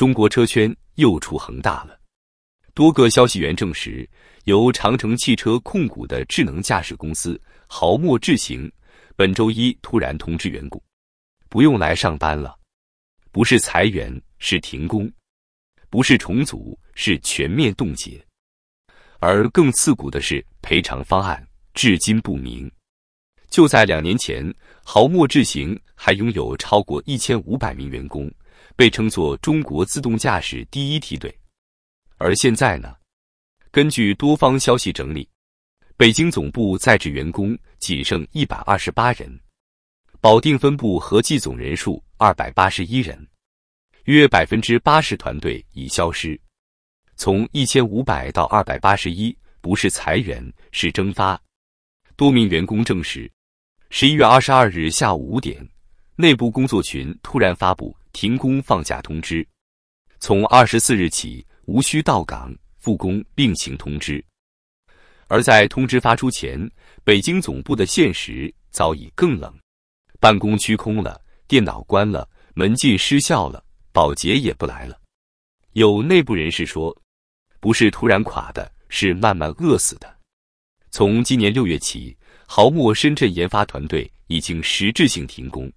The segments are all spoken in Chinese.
中國車圈又出恆大了。多個消息源證實，由長城汽車控股的智能駕駛公司豪墨智行本周一突然通知員工，不用來上班了，不是裁員，是停工，不是重組，是全面凍結。而更刺骨的是，賠償方案至今不明。就在2年前，豪墨智行還擁有超過1500名員工，被稱作中國自動駕駛第一梯隊。而現在呢？根據多方消息整理，北京總部在職員工僅剩128人，保定分部合計總人數281人，約80%團隊已消失。從1500到281，不是裁員，是蒸發。多名員工證實，11月22日下午5點，內部工作群突然發布停工放假通知，從24日起無需到崗復工並行通知。而在通知發出前，北京總部的現實早已更冷，辦公區空了，電腦關了，門禁失效了，保潔也不來了。有內部人士說，不是突然垮的，是慢慢餓死的。從今年6月起，豪墨深圳研發團隊已經實質性停工，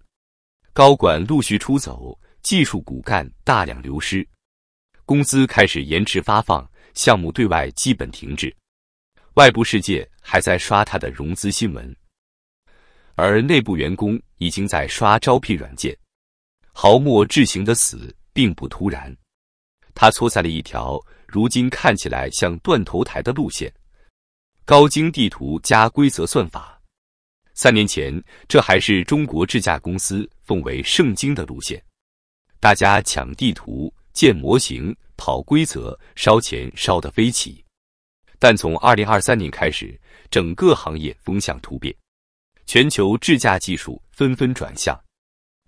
高管陸續出走，技術骨幹大量流失，工資開始延遲發放，項目對外基本停滯。外部世界還在刷他的融資新聞，而內部員工已經在刷招聘軟件。豪墨智行的死並不突然，他錯在了一條如今看起來像斷頭台的路線，高精地圖加規則算法。3年前，這還是中國智駕公司奉為聖經的路線，大家搶地圖、建模型、跑規則，燒錢燒得飛起。但從2023年開始，整個行業風向突變，全球智駕技術紛紛轉向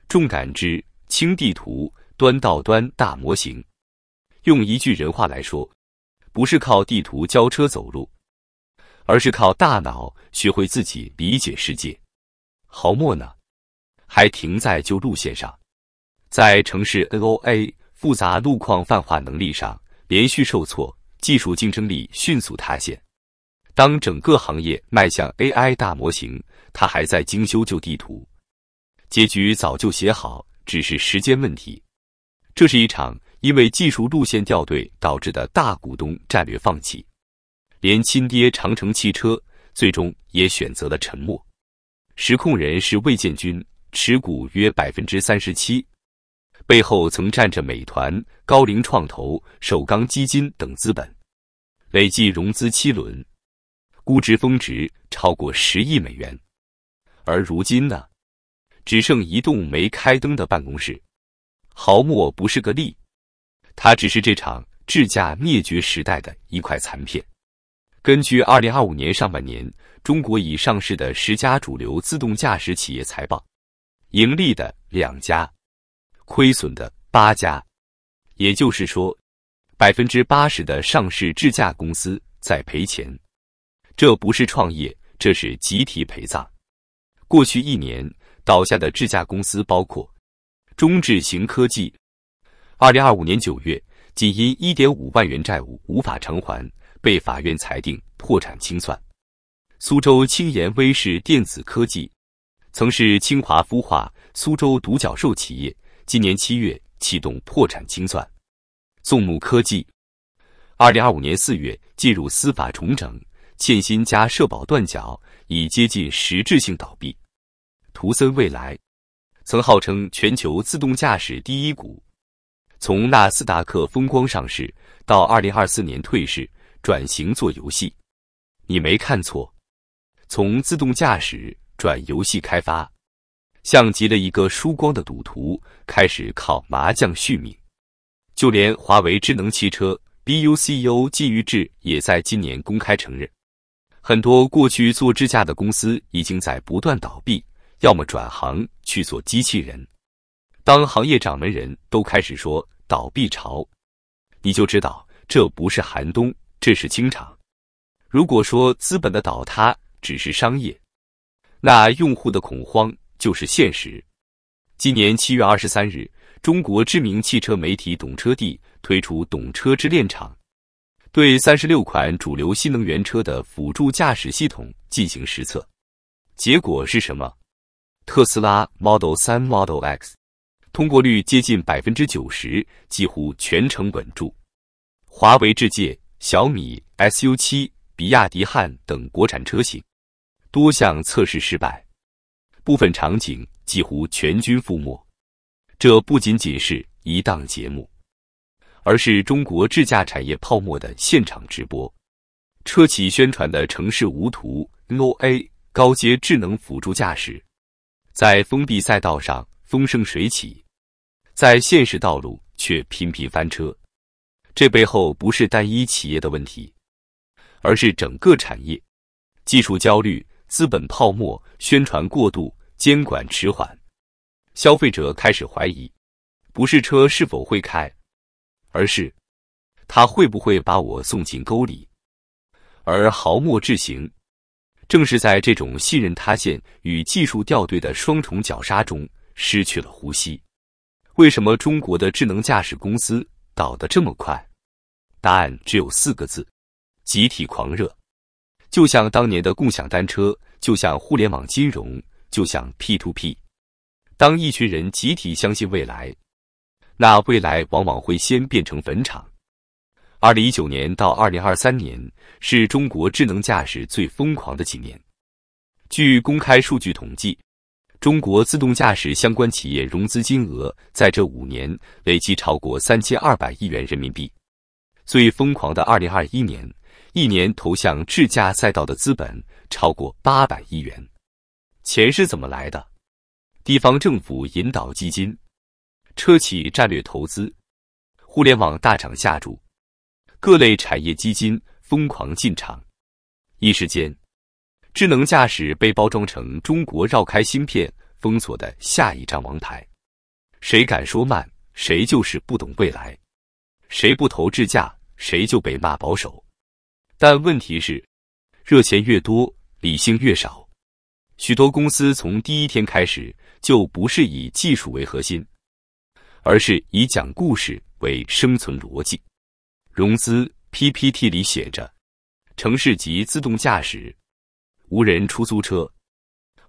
重感知、輕地圖、端到端大模型。用一句人話來說，不是靠地圖教車走路，而是靠大腦學會自己理解世界。豪墨呢，還停在舊路線上，在城市 NOA 複雜路況泛化能力上連續受挫，技術競爭力迅速塌陷。當整個行業邁向 AI 大模型，它還在精修舊地圖，結局早就寫好，只是時間問題。這是一場因為技術路線掉隊導致的大股東戰略放棄，連親爹長城汽車最終也選擇了沉默。實控人是魏建軍，持股約37%，背後曾站着美團、高瓴創投、首鋼基金等資本，累計融資7輪，估值峰值超過10億美元。而如今呢，只剩一棟沒開燈的辦公室。豪墨不是個例，它只是這場智駕滅絕時代的一塊殘片。根據2025年上半年中國已上市的10家主流自動駕駛企業財報，盈利的2家，虧損的8家，也就是說，80%的上市智駕公司在賠錢。這不是創業，這是集體陪葬。過去1年倒下的智駕公司包括中智行科技，2025年9月僅因1.5萬元債務無法償還，被法院裁定破產清算。蘇州青研威視電子科技曾是清華孵化蘇州獨角獸企業，今年7月啟動破產清算。縱目科技2025年4月進入司法重整，欠薪加社保斷繳，已接近實質性倒閉。圖森未來曾號稱全球自動駕駛第一股，從納斯達克風光上市到2024年退市，轉型做遊戲。你沒看錯，從自動駕駛轉遊戲開發，像極了一個輸光的賭徒，開始靠麻將續命。就連華為智能汽車 BU CEO 季玉志也在今年公開承認，很多過去做智駕的公司已經在不斷倒閉，要麼轉行去做機器人。當行業掌門人都開始說倒閉潮，你就知道這不是寒冬，這是清場。如果說資本的倒塌只是商業，那用戶的恐慌就是現實。今年7月23日，中國知名汽車媒體懂車帝推出懂车之煉廠，對36款主流新能源車的輔助駕駛系統進行實測。結果是什麼？特斯拉 Model 3、Model X 通過率接近 90%， 幾乎全程穩住。華為智界、小米、SU7、比亞迪漢等國產車型多項測試失敗，部分場景幾乎全軍覆沒。這不僅僅是一檔節目，而是中國智駕產業泡沫的現場直播。車企宣傳的城市無圖 NOA 高階智能輔助駕駛，在封閉賽道上風生水起，在現實道路卻頻頻翻車。這背後不是單一企業的問題，而是整個產業技術焦慮、資本泡沫、宣傳過度、監管遲緩。消費者開始懷疑，不是車是否會開，而是它會不會把我送進溝裡。而豪墨智行正是在這種信任塌陷與技術掉隊的雙重絞殺中失去了呼吸。為什麼中國的智能駕駛公司倒得這麼快？答案只有4個字：集體狂熱。就像當年的共享單車，就像互聯網金融，就像 P2P。當一群人集體相信未來，那未来往往會先變成墳場。2019年到2023年是中國智能駕駛最瘋狂的幾年。據公開數據統計，中國自動駕駛相關企業融資金額在這5年累計超過3200億元人民幣。最瘋狂的2021年，一年投向智駕賽道的資本超過800億元。錢是怎麼來的？地方政府引導基金，車企戰略投資，互聯網大廠下注，各類產業基金瘋狂進場。一時間，智能駕駛被包裝成中國繞開芯片封鎖的下一張王牌。誰敢說慢，誰就是不懂未來；誰不投智駕，誰就被罵保守。但問題是，熱錢越多，理性越少。許多公司從第一天開始就不是以技術為核心，而是以講故事為生存邏輯。融資 PPT 裡寫着城市級自動駕駛、無人出租車、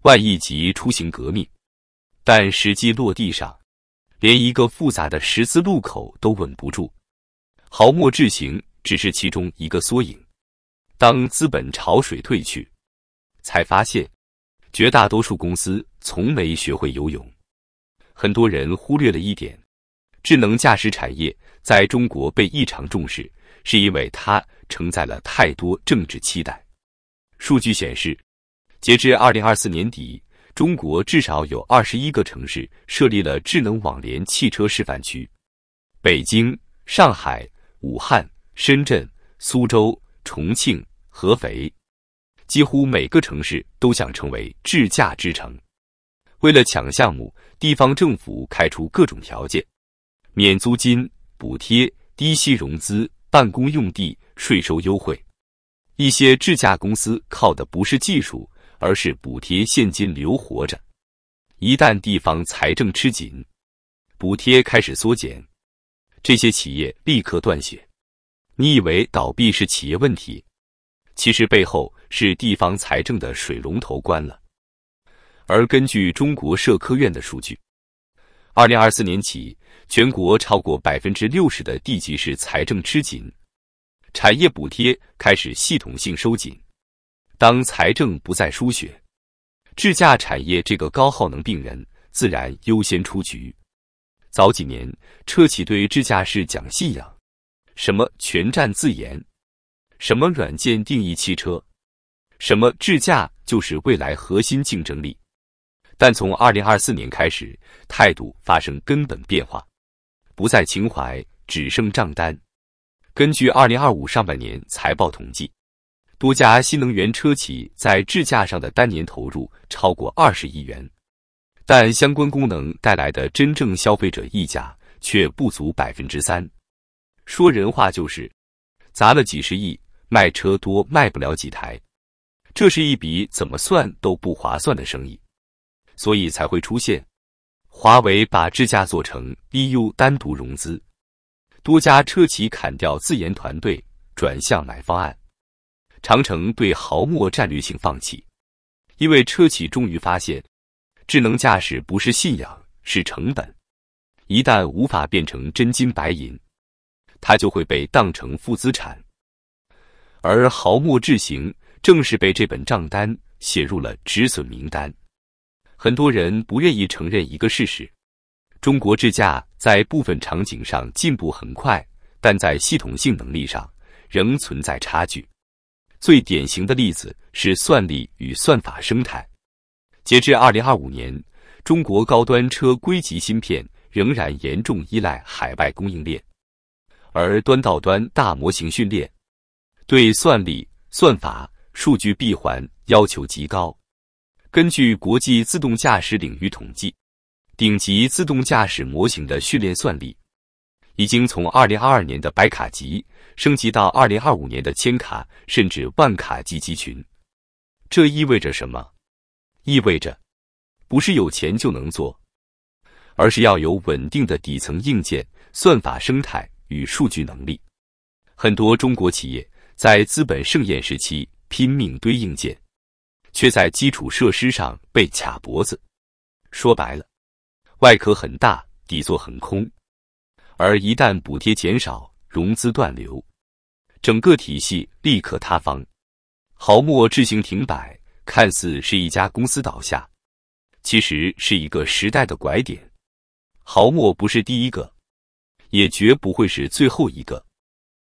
萬億級出行革命，但實際落地上，連一個複雜的十字路口都穩不住。豪墨智行只是其中一個縮影。當資本潮水退去，才發現絕大多數公司從沒學會游泳。很多人忽略了一點，智能駕駛產業在中國被異常重視，是因為它承載了太多政治期待。數據顯示，截至2024年底，中國至少有21個城市設立了智能網聯汽車示範區。北京、上海、武漢、深圳、蘇州、重慶、合肥，幾乎每個城市都想成為智駕之城。為了搶項目，地方政府開出各種條件：免租金、補貼、低息融資、辦公用地、稅收優惠。一些智駕公司靠的不是技術，而是補貼現金流活着。一旦地方財政吃緊，補貼開始縮減，這些企業立刻斷血。你以為倒閉是企業問題，其實背後是地方財政的水龍頭關了。而根據中國社科院的數據，2024年起，全國超過 60% 的地級市財政吃緊，產業補貼開始系統性收緊。當財政不再輸血，智駕產業這個高耗能病人自然優先出局。早幾年，車企對智駕是講信仰，什麼全站自研，什麼軟件定義汽車，什麼智駕就是未來核心競爭力。但從2024年開始，態度發生根本變化，不再情懷，只剩賬單。根據2025上半年財報統計，多家新能源車企在智駕上的單年投入超過20億元，但相關功能帶來的真正消費者溢價卻不足 3%。說人話就是砸了幾十億，賣車多賣不了幾台，這是一筆怎麼算都不划算的生意，所以才會出現華為把支架做成 BU 單獨融資，多家車企砍掉自研團隊，轉向買方案。長城對豪墨戰略性放棄，因為車企終於發現，智能駕駛不是信仰，是成本。一旦無法變成真金白銀，它就會被當成負資產。而豪墨智行正是被這本賬單寫入了止損名單。很多人不願意承認一個事實：中國智駕在部分場景上進步很快，但在系統性能力上仍存在差距。最典型的例子是算力與算法生態。截至2025年，中國高端車硅基芯片仍然嚴重依賴海外供應鏈，而端到端大模型訓練對算力、算法、數據閉環要求極高。根據國際自動駕駛領域統計，頂級自動駕駛模型的訓練算力已經從2022年的百卡級升級到2025年的千卡甚至萬卡級集群。這意味着什麼？意味着不是有錢就能做，而是要有穩定的底層硬件、算法生態與數據能力。很多中國企業在資本盛宴時期拼命堆硬件，卻在基礎設施上被卡脖子。說白了，外殼很大，底座很空。而一旦補貼減少，融資斷流，整個體系立刻塌方。豪墨智行停擺，看似是一家公司倒下，其實是一個時代的拐點。豪墨不是第一個，也絕不會是最後一個。